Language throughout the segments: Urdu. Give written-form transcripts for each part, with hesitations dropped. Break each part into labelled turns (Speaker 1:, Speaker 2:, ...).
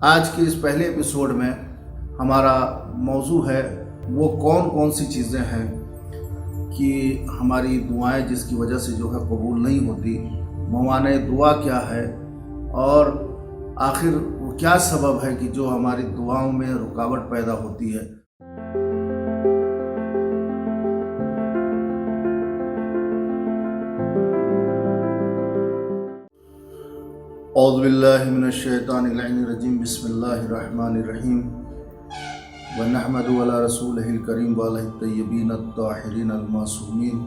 Speaker 1: آج کے اس پہلے ایپیسوڈ میں ہمارا موضوع ہے وہ کون کون سی چیزیں ہیں کہ ہماری دعائیں جس کی وجہ سے جو ہے قبول نہیں ہوتی، موانع دعا کیا ہے اور آخر وہ کیا سبب ہے کہ جو ہماری دعاؤں میں رکاوٹ پیدا ہوتی ہے۔ اعوذ باللہ من الشیطان اللعین الرجیم، بسم اللہ الرحمن الرحیم، ونحمد علی رسولہ الکریم وعلیہ الطیبین الطاہرین المعصومین،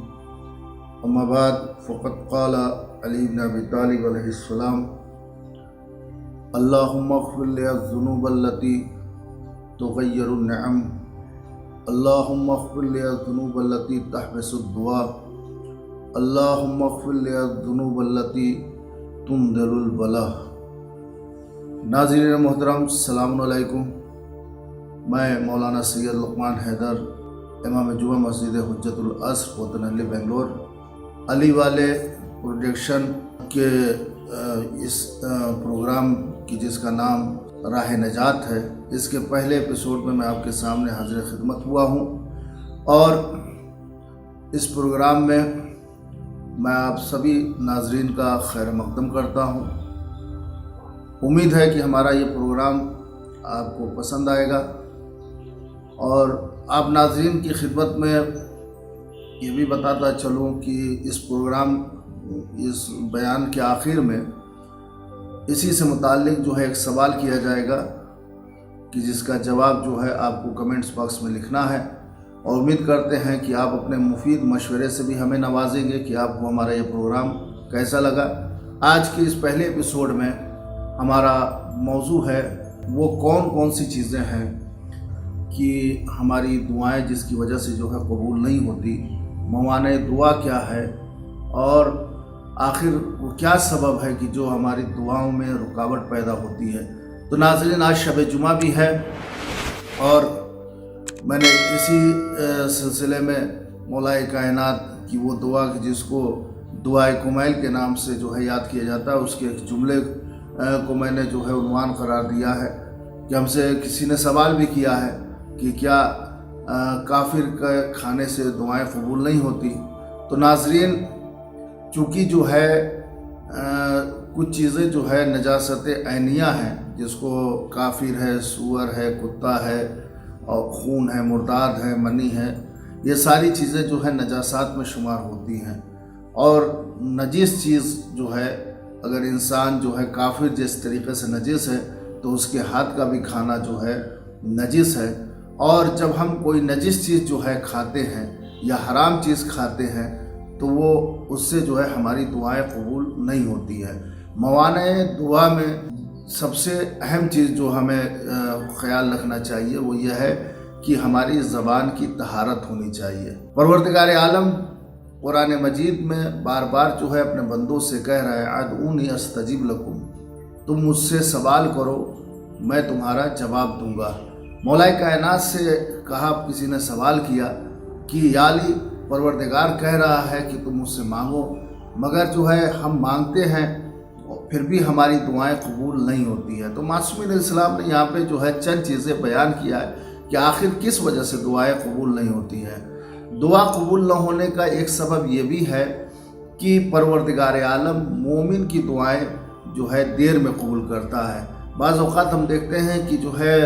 Speaker 1: اما بعد فقد قال علی بن ابی طالب علیہ السلام: اللہم اغفر لی الذنوب التي تغیر النعم، اللہم اغفر لی الذنوب التي تحبس الدعاء، اللہم اغفر لی الذنوب التي تنزل البلا۔ ناظرین محترم، السلام علیکم۔ میں مولانا سید لقمان حیدر، امام جمعہ مسجد حجت العصر کوتنہلی بنگلور، علی والے پروڈکشن کے اس پروگرام کی جس کا نام راہ نجات ہے، اس کے پہلے ایپیسوڈ میں آپ کے سامنے حاضر خدمت ہوا ہوں، اور اس پروگرام میں میں آپ سبھی ناظرین کا خیر مقدم کرتا ہوں۔ امید ہے کہ ہمارا یہ پروگرام آپ کو پسند آئے گا، اور آپ ناظرین کی خدمت میں یہ بھی بتاتا چلوں کہ اس پروگرام اس بیان کے آخر میں اسی سے متعلق جو ہے ایک سوال کیا جائے گا کہ جس کا جواب جو ہے آپ کو کمنٹس باکس میں لکھنا ہے، اور امید کرتے ہیں کہ آپ اپنے مفید مشورے سے بھی ہمیں نوازیں گے کہ آپ کو ہمارا یہ پروگرام کیسا لگا۔ آج کے اس پہلے ایپیسوڈ میں ہمارا موضوع ہے وہ کون کون سی چیزیں ہیں کہ ہماری دعائیں جس کی وجہ سے جو ہے قبول نہیں ہوتی، موانع دعا کیا ہے اور آخر وہ کیا سبب ہے کہ جو ہماری دعاؤں میں رکاوٹ پیدا ہوتی ہے۔ تو ناظرین، آج شب جمعہ بھی ہے، اور میں نے اسی سلسلے میں مولائے کائنات کی وہ دعا جس کو دعائے کمیل کے نام سے جو ہے یاد کیا جاتا ہے، اس کے ایک جملے کو میں نے جو ہے عنوان قرار دیا ہے کہ ہم سے کسی نے سوال بھی کیا ہے کہ کیا کافر کے کھانے سے دعائیں قبول نہیں ہوتی۔ تو ناظرین، چونکہ جو ہے کچھ چیزیں جو ہے نجاست عینیہ ہیں، جس کو کافر ہے، سور ہے، کتا ہے، اور خون ہے، مرداد ہے، منی ہے، یہ ساری چیزیں جو ہے نجاسات میں شمار ہوتی ہیں، اور نجیس چیز جو ہے اگر انسان جو ہے کافر جس طریقے سے نجس ہے تو اس کے ہاتھ کا بھی کھانا جو ہے نجس ہے، اور جب ہم کوئی نجس چیز جو ہے کھاتے ہیں یا حرام چیز کھاتے ہیں تو وہ اس سے جو ہے ہماری دعائیں قبول نہیں ہوتی ہے۔ موانع دعا میں سب سے اہم چیز جو ہمیں خیال رکھنا چاہیے وہ یہ ہے کہ ہماری زبان کی طہارت ہونی چاہیے۔ پروردگار عالم قرآن مجید میں بار بار جو ہے اپنے بندوں سے کہہ رہا ہے: ادعونی استجب لکم، تم مجھ سے سوال کرو، میں تمہارا جواب دوں گا۔ مولائے کائنات سے کہا، کسی نے سوال کیا کہ یا علی، پروردگار کہہ رہا ہے کہ تم مجھ سے مانگو، مگر جو ہے ہم مانگتے ہیں پھر بھی ہماری دعائیں قبول نہیں ہوتی ہے۔ تو معصومین علیہ السلام نے یہاں پہ جو ہے چند چیزیں بیان کیا ہے کہ آخر کس وجہ سے دعائیں قبول نہیں ہوتی ہیں۔ دعا قبول نہ ہونے کا ایک سبب یہ بھی ہے کہ پروردگار عالم مومن کی دعائیں جو ہے دیر میں قبول کرتا ہے۔ بعض اوقات ہم دیکھتے ہیں کہ جو ہے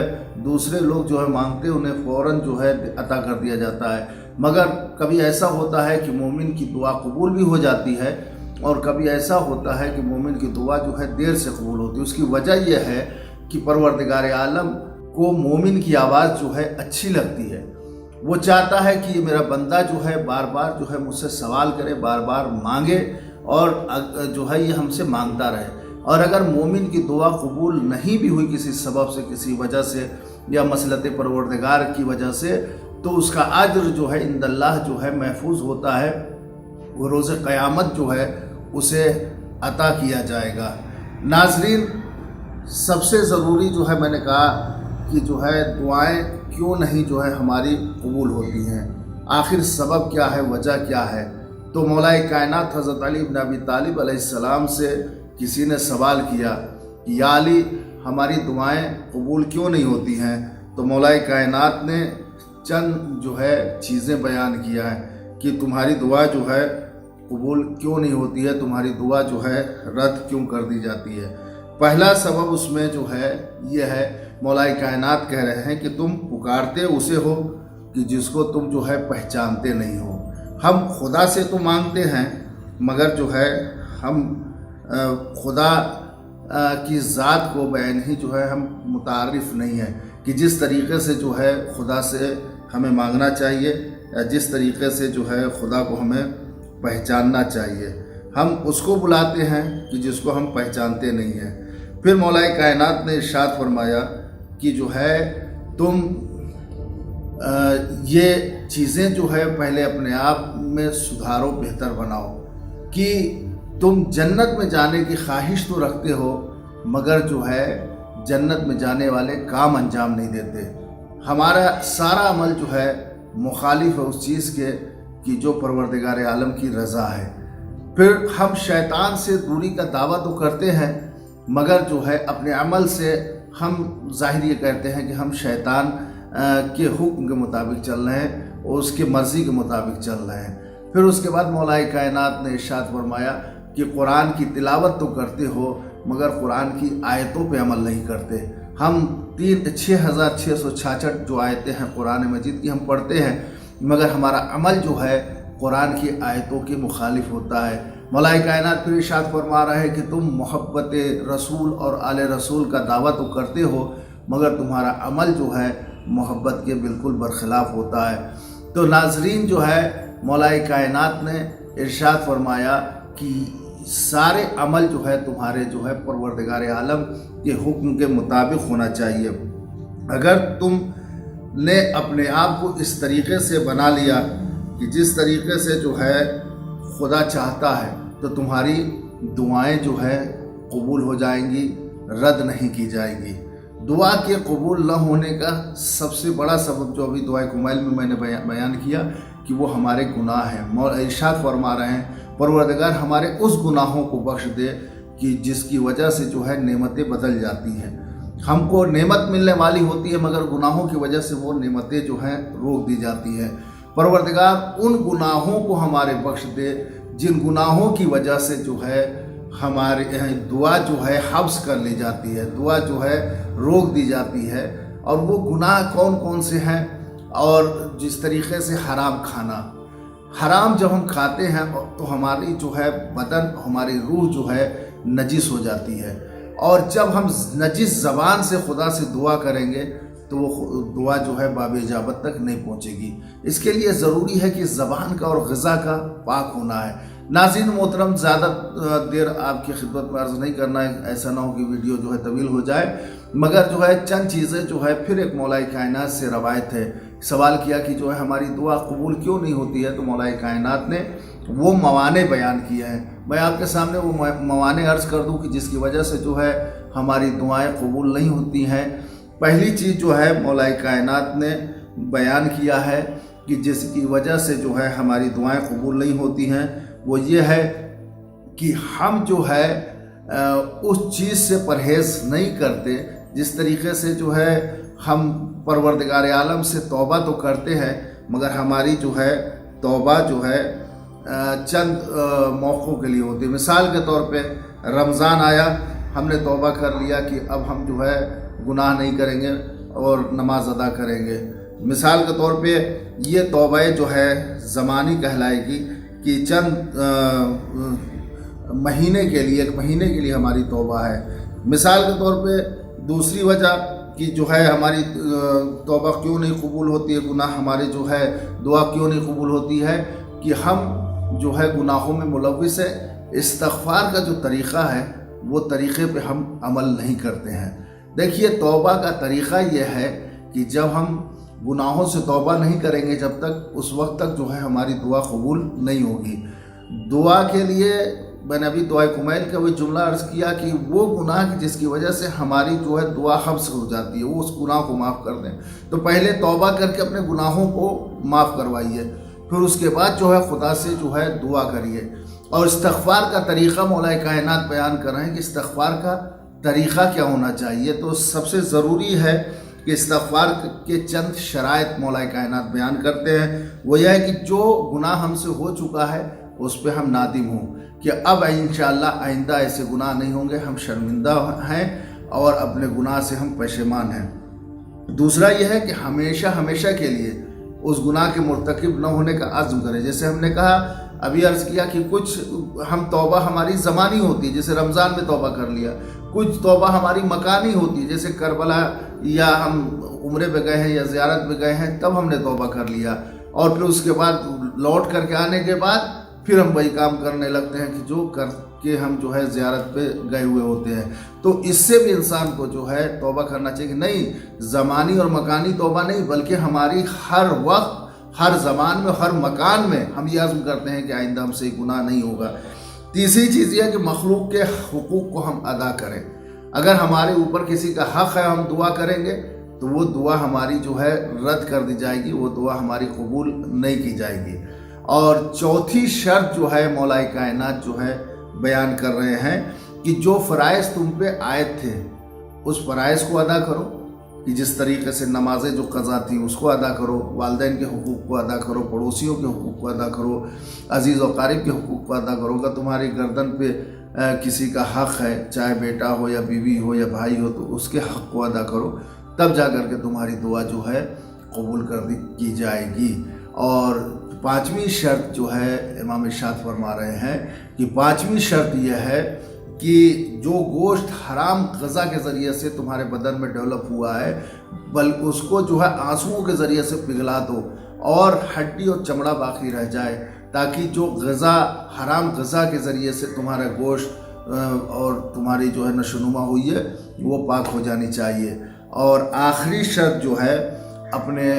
Speaker 1: دوسرے لوگ جو ہے مانگتے انہیں فوراً جو ہے عطا کر دیا جاتا ہے، مگر کبھی ایسا ہوتا ہے کہ مومن کی دعا قبول بھی ہو جاتی ہے، اور کبھی ایسا ہوتا ہے کہ مومن کی دعا جو ہے دیر سے قبول ہوتی ہے۔ اس کی وجہ یہ ہے کہ پروردگار عالم کو مومن کی آواز جو ہے اچھی لگتی ہے، وہ چاہتا ہے کہ یہ میرا بندہ جو ہے بار بار جو ہے مجھ سے سوال کرے، بار بار مانگے، اور جو ہے یہ ہم سے مانگتا رہے۔ اور اگر مومن کی دعا قبول نہیں بھی ہوئی کسی سبب سے، کسی وجہ سے، یا مسلط پروردگار کی وجہ سے، تو اس کا اجر جو ہے عند اللہ جو ہے محفوظ ہوتا ہے، وہ روز قیامت جو ہے اسے عطا کیا جائے گا۔ ناظرین، سب سے ضروری جو ہے میں نے کہا کہ جو ہے دعائیں کیوں نہیں جو ہے ہماری قبول ہوتی ہیں، آخر سبب کیا ہے، وجہ کیا ہے۔ تو مولائے کائنات حضرت علی بن ابی طالب علیہ السلام سے کسی نے سوال کیا کہ یا علی، ہماری دعائیں قبول کیوں نہیں ہوتی ہیں؟ تو مولا کائنات نے چند جو ہے چیزیں بیان کیا ہے کہ تمہاری دعا جو ہے قبول کیوں نہیں ہوتی ہے، تمہاری دعا جو ہے رد کیوں کر دی جاتی ہے۔ پہلا سبب اس میں جو ہے یہ ہے، مولا کائنات کہہ رہے ہیں کہ تم پکارتے اسے ہو کہ جس کو تم جو ہے پہچانتے نہیں ہو۔ ہم خدا سے تو مانگتے ہیں مگر جو ہے ہم خدا کی ذات کو بین ہی جو ہے ہم متعارف نہیں ہیں کہ جس طریقے سے جو ہے خدا سے ہمیں مانگنا چاہیے، جس طریقے سے جو ہے خدا کو ہمیں پہچاننا چاہیے۔ ہم اس کو بلاتے ہیں کہ جس کو ہم پہچانتے نہیں ہیں۔ پھر مولا کائنات نے ارشاد فرمایا کہ جو ہے تم یہ چیزیں جو ہے پہلے اپنے آپ میں سدھارو، بہتر بناؤ، کہ تم جنت میں جانے کی خواہش تو رکھتے ہو مگر جو ہے جنت میں جانے والے کام انجام نہیں دیتے۔ ہمارا سارا عمل جو ہے مخالف ہے اس چیز کے کہ جو پروردگار عالم کی رضا ہے۔ پھر ہم شیطان سے دوری کا دعویٰ تو کرتے ہیں مگر جو ہے اپنے عمل سے ہم ظاہر یہ کہتے ہیں کہ ہم شیطان کے حکم کے مطابق چل رہے ہیں اور اس کی مرضی کے مطابق چل رہے ہیں۔ پھر اس کے بعد مولا کائنات نے ارشاد فرمایا کہ قرآن کی تلاوت تو کرتے ہو مگر قرآن کی آیتوں پہ عمل نہیں کرتے۔ ہم 6666 جو آیتیں ہیں قرآن مجید کی ہم پڑھتے ہیں مگر ہمارا عمل جو ہے قرآن کی آیتوں کے مخالف ہوتا ہے۔ مولا کائنات پھر ارشاد فرما رہا ہے کہ تم محبت رسول اور آل رسول کا دعویٰ تو کرتے ہو مگر تمہارا عمل جو ہے محبت کے بالکل برخلاف ہوتا ہے۔ تو ناظرین جو ہے مولا کائنات نے ارشاد فرمایا کہ سارے عمل جو ہے تمہارے جو ہے پروردگار عالم کے حکم کے مطابق ہونا چاہیے۔ اگر تم نے اپنے آپ کو اس طریقے سے بنا لیا کہ جس طریقے سے جو ہے خدا چاہتا ہے تو تمہاری دعائیں جو ہے قبول ہو جائیں گی، رد نہیں کی جائیں گی۔ دعا کے قبول نہ ہونے کا سب سے بڑا سبب جو ابھی دعائے کمیل میں نے بیان کیا کہ وہ ہمارے گناہ ہیں۔ ارشاد فرما رہے ہیں پروردگار ہمارے اس گناہوں کو بخش دے کہ جس کی وجہ سے جو ہے نعمتیں بدل جاتی ہیں۔ ہم کو نعمت ملنے والی ہوتی ہے مگر گناہوں کی وجہ سے وہ نعمتیں جو ہیں روک دی جاتی ہیں۔ پروردگار ان گناہوں کو ہمارے بخش دے جن گناہوں کی وجہ سے جو ہے ہمارے دعا جو ہے حبس کر لی جاتی ہے، دعا جو ہے روک دی جاتی ہے۔ اور وہ گناہ کون کون سے ہیں؟ اور جس طریقے سے حرام کھانا، حرام جب ہم کھاتے ہیں تو ہماری جو ہے بدن، ہماری روح جو ہے نجس ہو جاتی ہے، اور جب ہم نجس زبان سے خدا سے دعا کریں گے تو وہ دعا جو ہے باب اجابت تک نہیں پہنچے گی۔ اس کے لیے ضروری ہے کہ زبان کا اور غذا کا پاک ہونا ہے۔ ناظرین محترم، زیادہ دیر آپ کی خدمت میں عرض نہیں کرنا ہے، ایسا نہ ہو کہ ویڈیو جو ہے طویل ہو جائے، مگر جو ہے چند چیزیں جو ہے پھر ایک مولا کائنات سے روایت ہے۔ سوال کیا کہ جو ہے ہماری دعا قبول کیوں نہیں ہوتی ہے، تو مولا کائنات نے وہ موانع بیان کیے ہیں۔ میں آپ کے سامنے وہ موانع عرض کر دوں کہ جس کی وجہ سے جو ہے ہماری دعائیں قبول نہیں ہوتی ہیں۔ پہلی چیز جو ہے مولا کائنات نے بیان کیا ہے کہ جس کی وجہ سے جو ہے ہماری دعائیں قبول نہیں ہوتی ہیں، وہ یہ ہے کہ ہم جو ہے اس چیز سے پرہیز نہیں کرتے جس طریقے سے جو ہے ہم پروردگار عالم سے توبہ تو کرتے ہیں مگر ہماری جو ہے توبہ جو ہے چند موقعوں کے لیے ہوتی ہے۔ مثال کے طور پہ رمضان آیا، ہم نے توبہ کر لیا کہ اب ہم جو ہے گناہ نہیں کریں گے اور نماز ادا کریں گے۔ مثال کے طور پہ یہ توبہ جو ہے زمانی کہلائے گی کہ چند مہینے کے لیے، ایک مہینے کے لیے ہماری توبہ ہے۔ مثال کے طور پہ دوسری وجہ کہ جو ہے ہماری توبہ کیوں نہیں قبول ہوتی ہے، گناہ ہمارے جو ہے دعا کیوں نہیں قبول ہوتی ہے کہ ہم جو ہے گناہوں میں ملوث ہے۔ استغفار کا جو طریقہ ہے وہ طریقے پہ ہم عمل نہیں کرتے ہیں۔ دیکھیے توبہ کا طریقہ یہ ہے کہ جب ہم گناہوں سے توبہ نہیں کریں گے جب تک، اس وقت تک جو ہے ہماری دعا قبول نہیں ہوگی۔ دعا کے لیے میں نے ابھی دعائے کمیل کا وہ جملہ عرض کیا کہ وہ گناہ جس کی وجہ سے ہماری جو ہے دعا حبس ہو جاتی ہے، وہ اس گناہ کو معاف کر دیں۔ تو پہلے توبہ کر کے اپنے گناہوں کو معاف کروائیے، پھر اس کے بعد جو ہے خدا سے جو ہے دعا کریے۔ اور استغفار کا طریقہ مولا کائنات بیان کر رہے ہیں کہ استغفار کا طریقہ کیا ہونا چاہیے؟ تو سب سے ضروری ہے کہ استغفار کے چند شرائط مولا کائنات بیان کرتے ہیں. وہ یہ ہے کہ جو گناہ ہم سے ہو چکا ہے اس پہ ہم نادم ہوں کہ اب انشاءاللہ آئندہ ایسے گناہ نہیں ہوں گے، ہم شرمندہ ہیں اور اپنے گناہ سے ہم پشیمان ہیں. دوسرا یہ ہے کہ ہمیشہ ہمیشہ کے لیے اس گناہ کے مرتکب نہ ہونے کا عزم کریں. جیسے ہم نے کہا ابھی عرض کیا کہ کچھ ہم توبہ ہماری زمانی ہوتی ہے، جیسے رمضان میں توبہ کر لیا. کچھ توبہ ہماری مکانی ہوتی ہے، جیسے کربلا یا ہم عمرے پہ گئے ہیں یا زیارت پہ گئے ہیں تب ہم نے توبہ کر لیا، اور پھر اس کے بعد لوٹ کر کے آنے کے بعد پھر ہم وہی کام کرنے لگتے ہیں کہ جو کر کے ہم جو ہے زیارت پہ گئے ہوئے ہوتے ہیں. تو اس سے بھی انسان کو جو ہے توبہ کرنا چاہیے کہ نہیں، زمانی اور مکانی توبہ نہیں، بلکہ ہماری ہر وقت، ہر زمان میں، ہر مکان میں ہم یہ عزم کرتے ہیں کہ آئندہ ہم سے گناہ نہیں ہوگا. تیسری چیز یہ ہے کہ مخلوق کے حقوق کو ہم ادا کریں. اگر ہمارے اوپر کسی کا حق ہے ہم دعا کریں گے تو وہ دعا ہماری جو ہے رد کر دی جائے گی، وہ دعا ہماری قبول نہیں کی جائے گی. اور چوتھی شرط جو ہے مولا کائنات جو ہے بیان کر رہے ہیں کہ جو فرائض تم پہ عائد تھے اس فرائض کو ادا کرو، کہ جس طریقے سے نمازیں جو قضا تھیں اس کو ادا کرو، والدین کے حقوق کو ادا کرو، پڑوسیوں کے حقوق کو ادا کرو، عزیز و قارب کے حقوق کو ادا کرو. اگر تمہاری گردن پہ کسی کا حق ہے، چاہے بیٹا ہو یا بیوی ہو یا بھائی ہو، تو اس کے حق کو ادا کرو، تب جا کر کے تمہاری دعا جو ہے قبول کی جائے گی. اور پانچویں شرط جو ہے امام ارشاد فرما رہے ہیں کہ پانچویں شرط یہ ہے کہ جو گوشت حرام غذا کے ذریعے سے تمہارے بدن میں ڈیولپ ہوا ہے بلکہ اس کو جو ہے آنسوؤں کے ذریعے سے پگھلا دو اور ہڈی اور چمڑا باقی رہ جائے، تاکہ جو غذا حرام غذا کے ذریعے سے تمہارا گوشت اور تمہاری جو ہے نشوونما ہوئی ہے وہ پاک ہو جانی چاہیے. اور آخری شرط جو ہے اپنے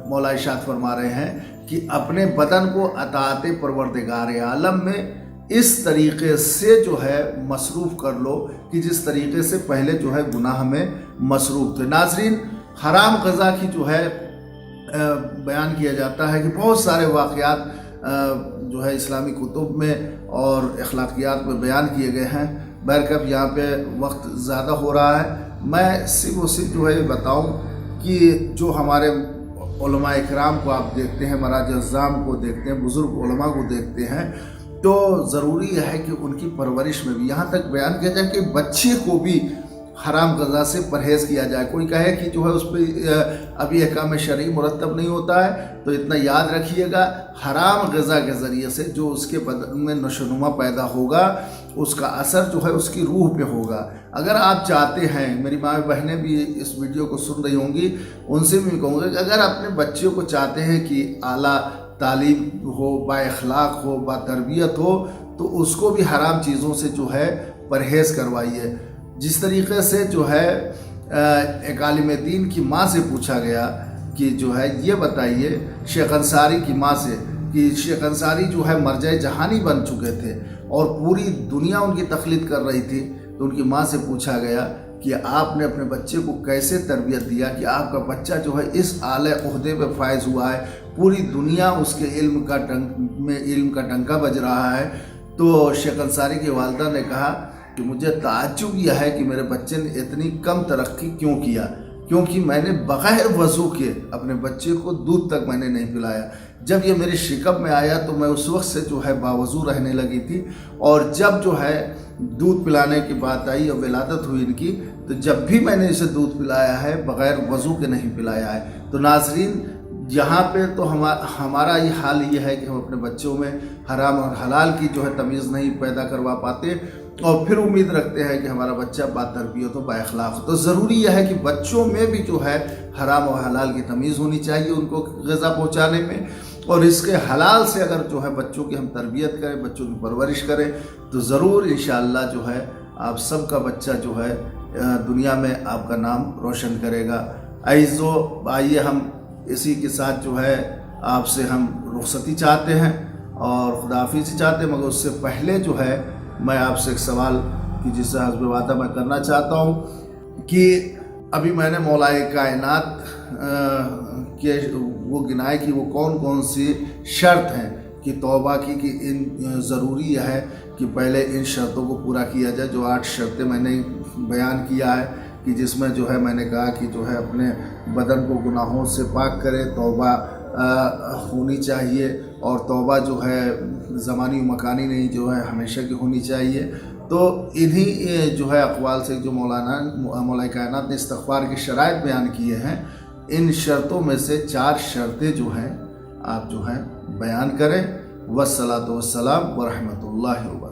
Speaker 1: مولا ارشاد فرما رہے ہیں کہ اپنے بدن کو اطاعت پروردگار عالم میں اس طریقے سے جو ہے مصروف کر لو کہ جس طریقے سے پہلے جو ہے گناہ میں مصروف تھے. ناظرین، حرام غذا کی جو ہے بیان کیا جاتا ہے کہ بہت سارے واقعات جو ہے اسلامی کتب میں اور اخلاقیات میں بیان کیے گئے ہیں. بہرکیف یہاں پہ وقت زیادہ ہو رہا ہے، میں صرف و صرف جو ہے یہ بتاؤں کہ جو ہمارے علماء اکرام کو آپ دیکھتے ہیں، مراج اعظام کو دیکھتے ہیں، بزرگ علماء کو دیکھتے ہیں، تو ضروری ہے کہ ان کی پرورش میں بھی یہاں تک بیان کیا جائے کہ بچے کو بھی حرام غذا سے پرہیز کیا جائے. کوئی کہے کہ جو ہے اس پہ ابھی احکام شرعی مرتب نہیں ہوتا ہے، تو اتنا یاد رکھیے گا، حرام غذا کے ذریعے سے جو اس کے بدن میں نشوونما پیدا ہوگا اس کا اثر جو ہے اس کی روح پہ ہوگا. اگر آپ چاہتے ہیں، میری ماں بہنیں بھی اس ویڈیو کو سن رہی ہوں گی، ان سے بھی کہوں گا کہ اگر اپنے بچوں کو چاہتے ہیں کہ اعلیٰ تعلیم ہو، با اخلاق ہو، با تربیت ہو، تو اس کو بھی حرام چیزوں سے جو ہے پرہیز کروائیے. جس طریقے سے جو ہے ایک عالم دین کی ماں سے پوچھا گیا کہ جو ہے یہ بتائیے شیخ انصاری کی ماں سے کہ شیخ انصاری جو ہے مرجع جہانی بن چکے تھے اور پوری دنیا ان کی تقلید کر رہی تھی، تو ان کی ماں سے پوچھا گیا کہ آپ نے اپنے بچے کو کیسے تربیت دیا کہ آپ کا بچہ جو ہے اس اعلیٰ عہدے پہ فائز ہوا ہے، پوری دنیا اس کے علم کا ڈنکا بج رہا ہے. تو شیخ انصاری کی والدہ نے کہا کہ مجھے تعجب یہ ہے کہ میرے بچے نے اتنی کم ترقی کیوں کیا، کیونکہ میں نے بغیر وضو کے اپنے بچے کو دودھ تک میں نے نہیں پلایا. جب یہ میری شکم میں آیا تو میں اس وقت سے جو ہے باوضو رہنے لگی تھی، اور جب جو ہے دودھ پلانے کی بات آئی اور ولادت ہوئی ان کی، تو جب بھی میں نے اسے دودھ پلایا ہے بغیر وضو کے نہیں پلایا ہے. تو ناظرین، یہاں پہ تو ہمارا یہ حال یہ ہے کہ ہم اپنے بچوں میں حرام اور حلال کی جو ہے تمیز نہیں پیدا کروا پاتے، اور پھر امید رکھتے ہیں کہ ہمارا بچہ با تربیت ہو، با اخلاق ہو. تو ضروری یہ ہے کہ بچوں میں بھی جو ہے حرام و حلال کی تمیز ہونی چاہیے ان کو غذا پہنچانے میں، اور اس کے حلال سے اگر جو ہے بچوں کی ہم تربیت کریں، بچوں کی پرورش کریں، تو ضرور انشاءاللہ جو ہے آپ سب کا بچہ جو ہے دنیا میں آپ کا نام روشن کرے گا. عزیزو، آئیے ہم اسی کے ساتھ جو ہے آپ سے ہم رخصتی چاہتے ہیں اور خداحافظی چاہتے ہیں، مگر اس سے پہلے جو ہے میں آپ سے ایک سوال کی جس سے حسب وعدہ میں کرنا چاہتا ہوں کہ ابھی میں نے مولا کائنات کے وہ گنائے کہ وہ کون کون سی شرط ہیں کہ توبہ کی، کہ ضروری ہے کہ پہلے ان شرطوں کو پورا کیا جائے. جو 8 شرطیں میں نے بیان کیا ہے کہ جس میں جو ہے میں نے کہا کہ جو ہے اپنے بدن کو گناہوں سے پاک کرے، توبہ ہونی چاہیے، اور توبہ جو ہے زمانی و مکانی نہیں، جو ہے ہمیشہ کی ہونی چاہیے۔ تو انہی جو ہے اقوال سے جو مولا کائنات نے استغفار کی شرائط بیان کیے ہیں، ان شرطوں میں سے 4 شرطیں جو ہیں آپ جو ہیں بیان کریں۔ والصلاۃ والسلام ورحمۃ اللہ وبرکاتہ۔